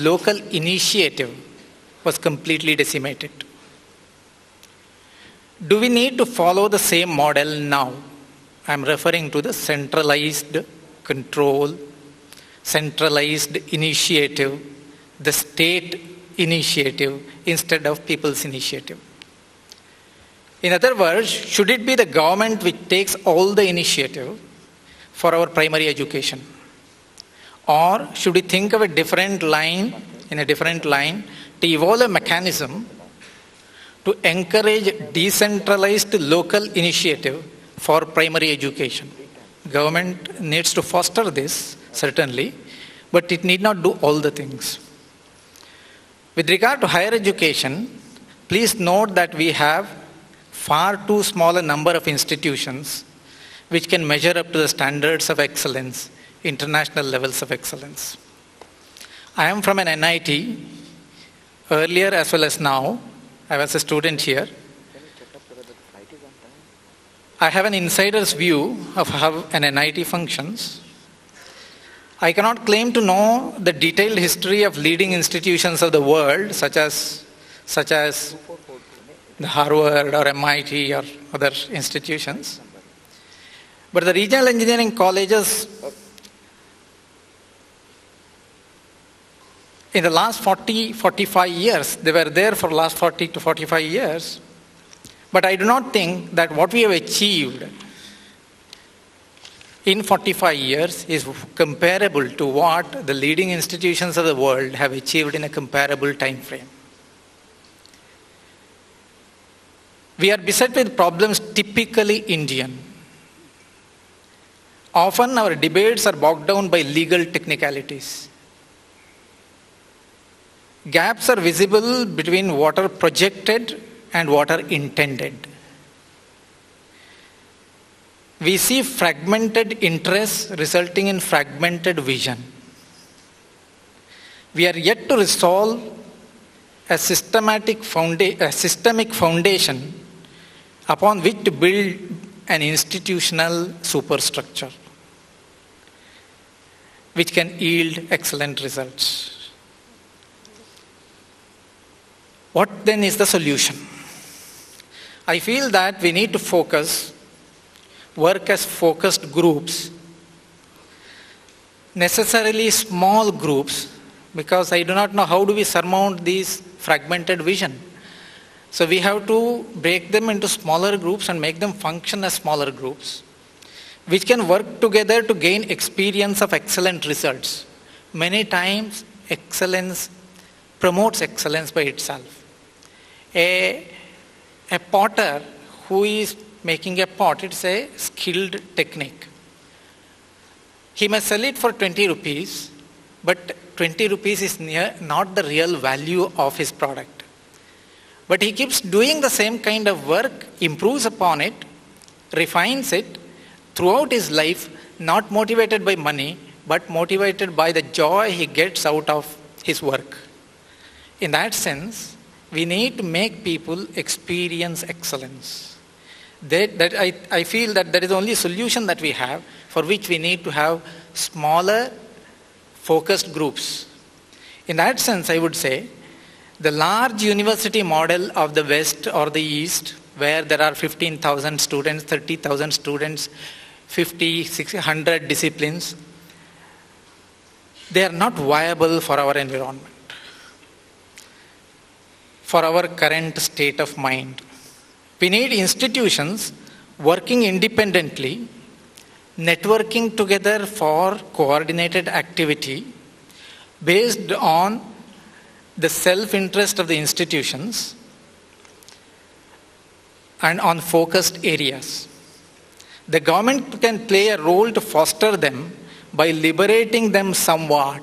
local initiative was completely decimated. Do we need to follow the same model now? I'm referring to the centralized control, centralized initiative, the state initiative instead of people's initiative. In other words, should it be the government which takes all the initiative for our primary education? Or should we think of a different line, to evolve a mechanism to encourage decentralized local initiative for primary education? Government needs to foster this, certainly, but it need not do all the things. With regard to higher education, please note that we have far too small a number of institutions which can measure up to the standards of excellence, international levels of excellence. I am from an NIT, earlier as well as now. I was a student here. I have an insider's view of how an NIT functions. I cannot claim to know the detailed history of leading institutions of the world, such as the Harvard or MIT or other institutions. But the regional engineering colleges in the last 45 years, they were there for the last 40 to 45 years. But I do not think that what we have achieved in 45 years is comparable to what the leading institutions of the world have achieved in a comparable time frame. We are beset with problems typically Indian. Often our debates are bogged down by legal technicalities. Gaps are visible between what are projected and what are intended. We see fragmented interests resulting in fragmented vision. We are yet to resolve a systemic foundation upon which to build an institutional superstructure which can yield excellent results. What then is the solution? I feel that we need to work as focused groups, necessarily small groups, because I do not know how do we surmount these fragmented vision. So we have to break them into smaller groups and make them function as smaller groups, which can work together to gain experience of excellent results. Many times, excellence promotes excellence by itself. A potter who is making a pot, it's a skilled technique. He may sell it for 20 rupees, but 20 rupees is not the real value of his product. But he keeps doing the same kind of work, improves upon it, refines it throughout his life, not motivated by money, but motivated by the joy he gets out of his work. In that sense, we need to make people experience excellence. I feel that that is the only solution that we have, for which we need to have smaller, focused groups. In that sense, I would say, the large university model of the West or the East, where there are 15,000 students, 30,000 students, 50, 60, 100 disciplines, they are not viable for our environment, for our current state of mind. We need institutions working independently, networking together for coordinated activity based on the self-interest of the institutions and on focused areas. The government can play a role to foster them by liberating them somewhat,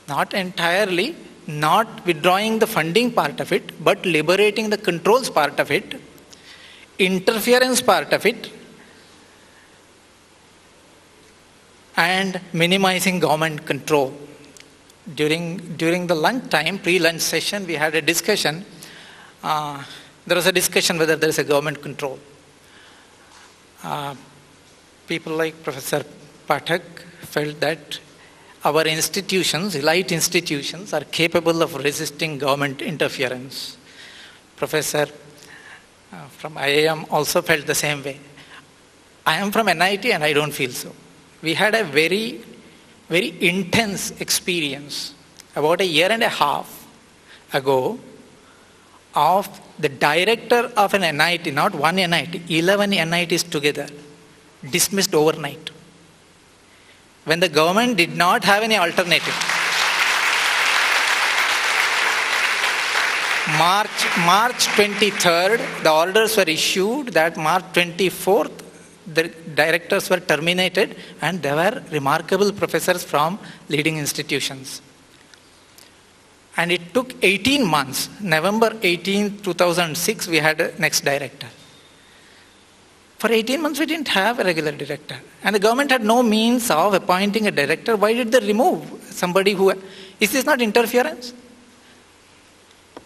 not entirely, not withdrawing the funding part of it, but liberating the controls part of it, interference part of it, and minimizing government control. During the lunch time, pre-lunch session, we had a discussion. There was a discussion whether there is a government control. People like Professor Phatak felt that our institutions, elite institutions, are capable of resisting government interference. Professor from IIM also felt the same way. I am from NIT and I don't feel so. We had a very, very intense experience about a year and a half ago of the director of an NIT, not one NIT, 11 NITs together, dismissed overnight, when the government did not have any alternative. March 23rd, the orders were issued that March 24th, the directors were terminated, and there were remarkable professors from leading institutions. And it took 18 months. November 18, 2006, we had a next director. For 18 months, we didn't have a regular director. And the government had no means of appointing a director. Why did they remove somebody who... Is this not interference?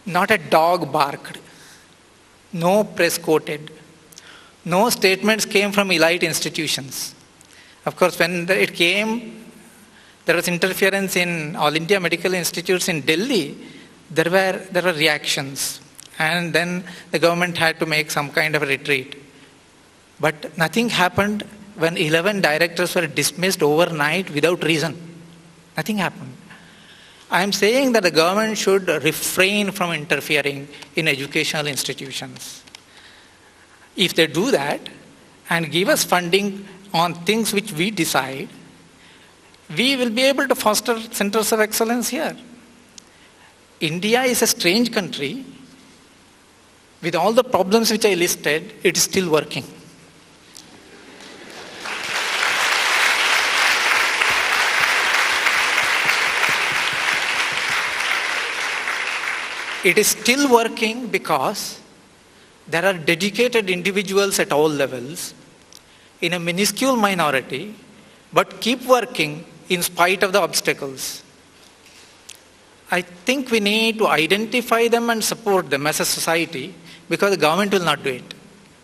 Not a dog barked. No press quoted. No statements came from elite institutions. Of course, when it came, there was interference in All India Medical Institutes in Delhi. There were reactions. And then the government had to make some kind of a retreat. But nothing happened when 11 directors were dismissed overnight without reason. Nothing happened. I am saying that the government should refrain from interfering in educational institutions. If they do that and give us funding on things which we decide, we will be able to foster centers of excellence here. India is a strange country. With all the problems which I listed, it is still working. It is still working because there are dedicated individuals at all levels in a minuscule minority, but keep working in spite of the obstacles. I think we need to identify them and support them as a society, because the government will not do it.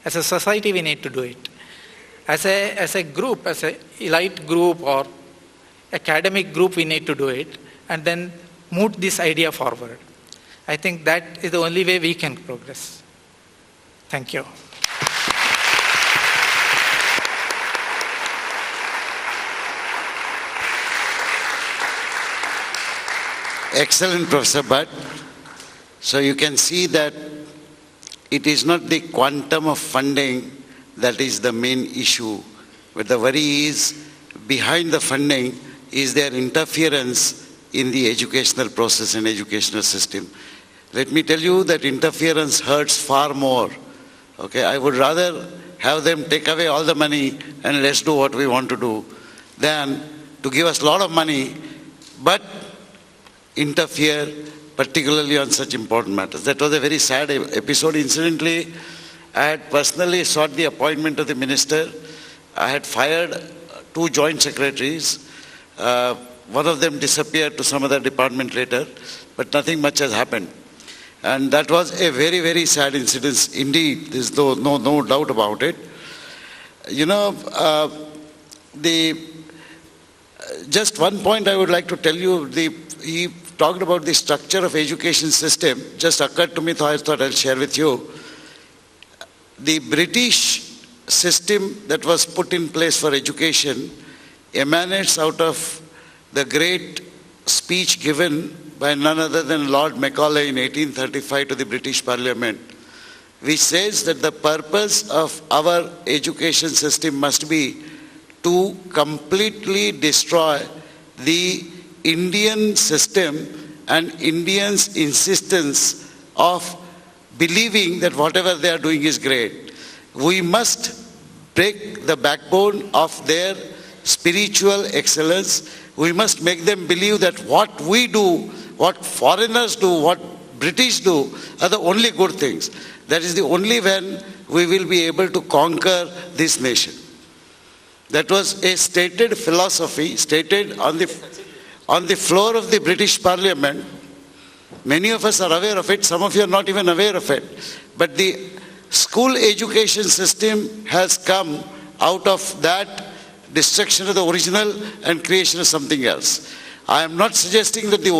As a society, we need to do it. As a group, as an elite group or academic group, we need to do it and then move this idea forward. I think that is the only way we can progress. Thank you. Excellent, Professor Bhat. So you can see that it is not the quantum of funding that is the main issue, but the worry is behind the funding is their interference in the educational process and educational system. Let me tell you that interference hurts far more. Okay, I would rather have them take away all the money and let's do what we want to do than to give us a lot of money but interfere particularly on such important matters. That was a very sad episode. Incidentally, I had personally sought the appointment of the minister. I had fired 2 joint secretaries. One of them disappeared to some other department later, but nothing much has happened. And that was a very, very sad incident indeed. There's no doubt about it. You know, just one point I would like to tell you. He talked about the structure of education system. Just occurred to me, so I thought I'll share with you. The British system that was put in place for education emanates out of the great speech given by none other than Lord Macaulay in 1835 to the British Parliament, which says that the purpose of our education system must be to completely destroy the Indian system and Indians' insistence of believing that whatever they are doing is great. We must break the backbone of their spiritual excellence. We must make them believe that what we do, what foreigners do, what British do are the only good things. That is the only when we will be able to conquer this nation. That was a stated philosophy, stated on the floor of the British Parliament. Many of us are aware of it, some of you are not even aware of it. But the school education system has come out of that destruction of the original and creation of something else. I am not suggesting that the